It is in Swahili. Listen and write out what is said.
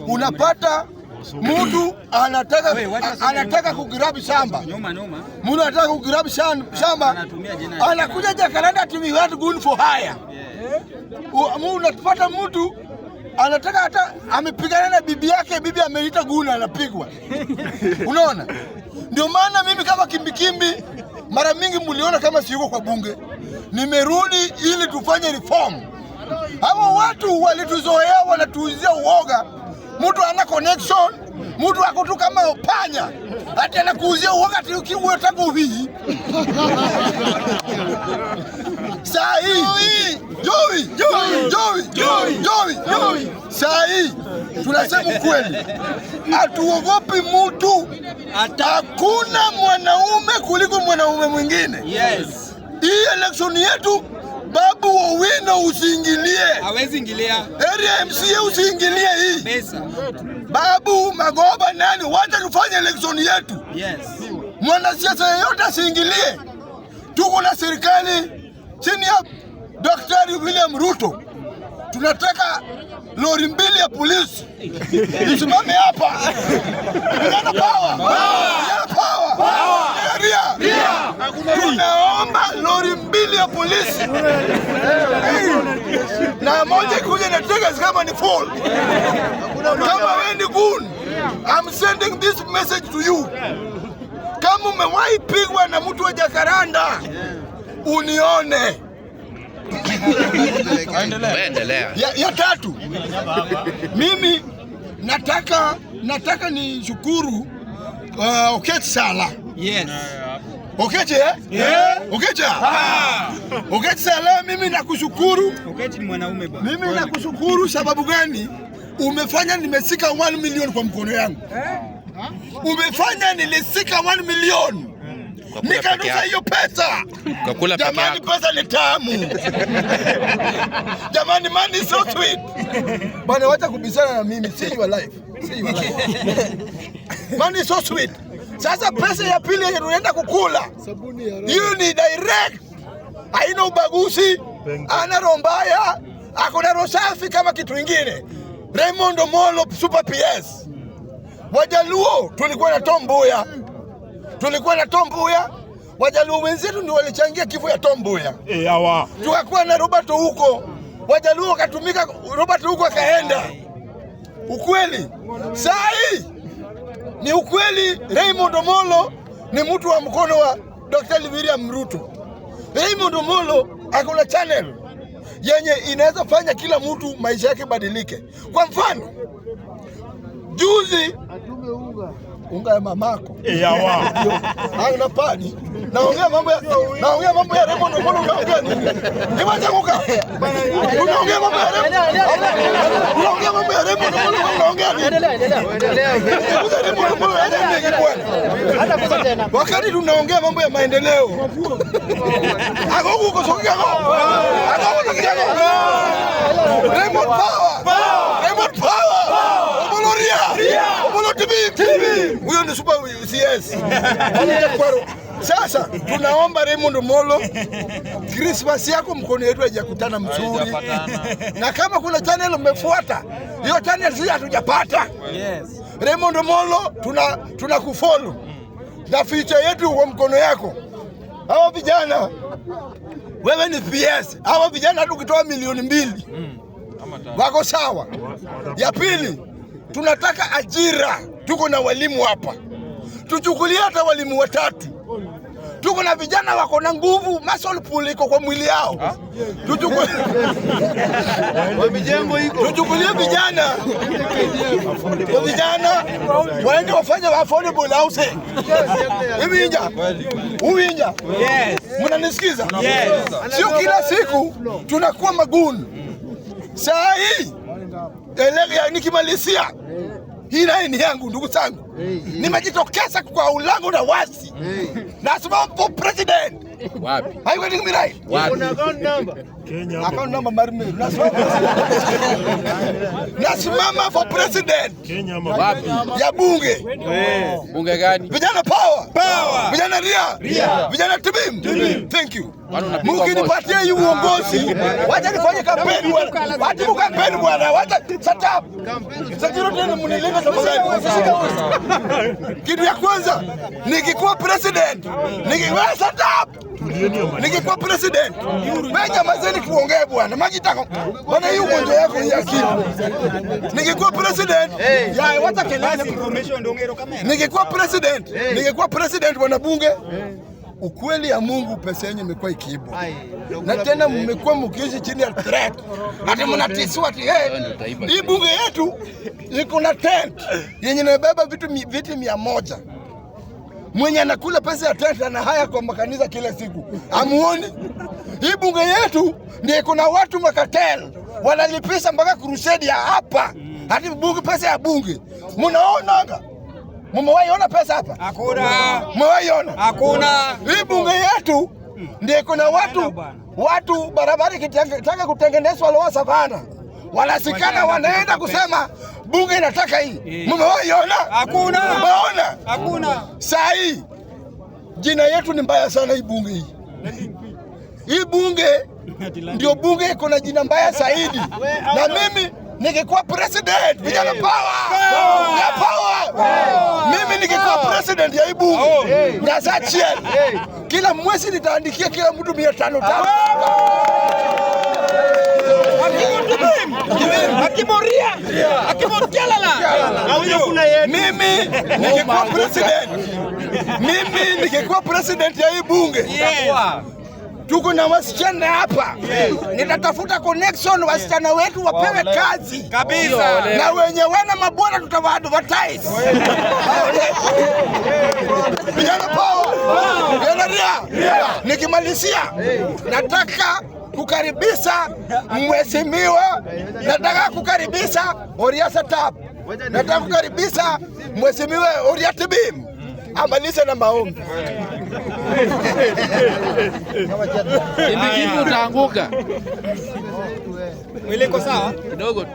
unapata mtu anataka kugrabi shamba. Mtu anataka kugrabi shamba, anakuja Jacaranda to be what good for hire. Unapata mtu anataka hata amepigana na bibi yake, bibi ameita guna, anapigwa. Unaona? Ndio maana mimi kama kimbikimbi mara mingi mliona kama siko kwa bunge. Nimerudi ili tufanye reform. Hawa watu walituzoea, wanatuuzia uoga. Mtu ana connection, mtu ako tu kama panya. Hata anakuuzia uoga ati ukiwa tangu hii. Saa hii Joey. Saa hii tunasema kweli. Hatuogopi mtu. Hakuna mwanaume kuliko mwanaume mwingine. Yes. Hii election yetu Babu Owino usiingilie. Hawezi ingilia. Area MCA usiingilie hii. Pesa. Babu Magoba nani, wacha tufanye election yetu. Yes. Mwanasiasa yeyote asiingilie. Tuko na serikali chini ya Daktari William Ruto. Tunataka lori mbili ya polisi isimame hapa. Vijana power. Tunaomba lori mbili ya polisi. Na moja kuja na triggers kama ni full. Kama wewe ni goon, I'm sending this message to you. Kama umewahi pigwa na mtu wa Jacaranda, unione. Ya tatu, mimi nataka ni shukuru Okech Sala. Yes. Okech Sala, mimi nakushukuru. Okech ni mwanaume bwana. Mimi nakushukuru sababu gani? Umefanya nimesika 1 million kwa mkono yangu. Umefanya nilisika 1 million. Nikanusa hiyo pesa. Jamani, pesa ni tamu. Jamani, money is so sweet. Bwana, wacha kubishana na mimi. See you alive. Money is so sweet. Sasa pesa ya pili yenye tunaenda kukula, hiyo ni direct. Haina ubaguzi, ana roho mbaya, akona roho safi kama kitu kingine. Raymond Omolo Super PS. Wajaluo tulikuwa na Tom Mboya. Wajaluo wenzetu ndio walichangia kifo ya Tom Mboya. Tukakuwa na Robert huko. Wajaluo katumika, Robert huko akaenda. Ukweli. Saa hii ni ukweli, Raymond Omolo ni mtu wa mkono wa Dr. William Ruto. Raymond Omolo akona channel yenye inaweza fanya kila mtu maisha yake badilike. Kwa mfano, juzi unga ya mamako. Hauna pani. Naongea mambo ya Raymond Omolo, unaongea nini? Niwacha kuka. Unaongea mambo ya Raymond Omolo, unaongea nini? Endelea. Wakati tunaongea mambo ya maendeleo. Ako huko sokea. Raymond Power. Omolo TV. Huyo ni Super CS. Sasa tunaomba Raymond Omolo, Christmas yako mkono yetu haijakutana mzuri. Na kama kuna channel umefuata, hiyo channel sisi hatujapata. Yes. Raymond Omolo tunakufollow. Na feature yetu kwa mkono yako. Hao vijana, wewe ni PS. Hao vijana hata ukitoa milioni 2 wako sawa. Ya pili, tunataka ajira. Tuko na walimu hapa. Tuchukulie hata walimu 3. Tuko na vijana wako na nguvu, muscle pull iko kwa mwili yao. Tuchukulie vijana waende wafanye affordable housing. Uwinja. Yes. Mnanisikiza? Yes. Sio kila siku tunakuwa maguni. Saa hii nikimalizia hii ni yangu, ndugu zangu. Nimejitokeza kwa ulango na wasi. Nasimama for president. Wapi? Are you getting me right? Wapi? Account number Marime. Nasimama for president. Wapi? Ya bunge. Bunge gani? Vijana power. Vijana ria. Vijana tibim. Thank you. Mkinipatia hii uongozi, wacha nifanye kampeni bwana. Wacha kampeni bwana. Wacha sasa. Sasa tena mnilenga tafadhali. Kitu ya kwanza, nikikuwa president, nikikuwa president. Menya mazeni kuongea bwana. Majitaka. Bwana hii ugonjwa yako ya akili. Nikikuwa president, ya wacha kelele information ndongero kama. Nikikuwa president bwana bunge. Ukweli ya Mungu pesa yenyu imekuwa ikiibwa. Na tena mmekuwa mkiishi chini ya threat. Ati mnatiswa ati hii bunge yetu iko na tent yenye inabeba viti 100. Mwenye anakula pesa ya tent ana haya kwa makanisa kila siku. Amuoni? Hii bunge yetu ndio iko na watu makatel wanalipisha mpaka crusade ya hapa. Hadi bunge pesa ya bunge. Mnaonanga? Mmewahi pesa hapa? Hakuna. Mmewahi? Hakuna. Hii bunge yetu ndio kuna watu barabara kitaka kutengenezwa Lower Savana. Wanasikana wanaenda kusema bunge inataka hii. Mmewahi ona? Hakuna. Umeona? Hakuna. Saa hii jina yetu ni mbaya sana hii bunge hii. Hii bunge ndio bunge iko na jina mbaya zaidi. Na mimi nikikuwa president, vijana power. Mimi nikikuwa president ya hii bunge, ngazachi. Kila mwezi nitaandikia kila mtu 500. Mimi nikikuwa president ya hii bunge. Tuko na wasichana hapa. Nitatafuta connection wasichana wetu wapewe kazi. Kabisa. Na wenye wana mabwana tutawa-advertise. Vijana power. Nikimalizia nataka kukaribisha mheshimiwa. Nataka kukaribisha Oria Satap. Nataka kukaribisha mheshimiwa Oria Tibim. Amalize na maombi. Utaanguka. Ile iko sawa? Kidogo.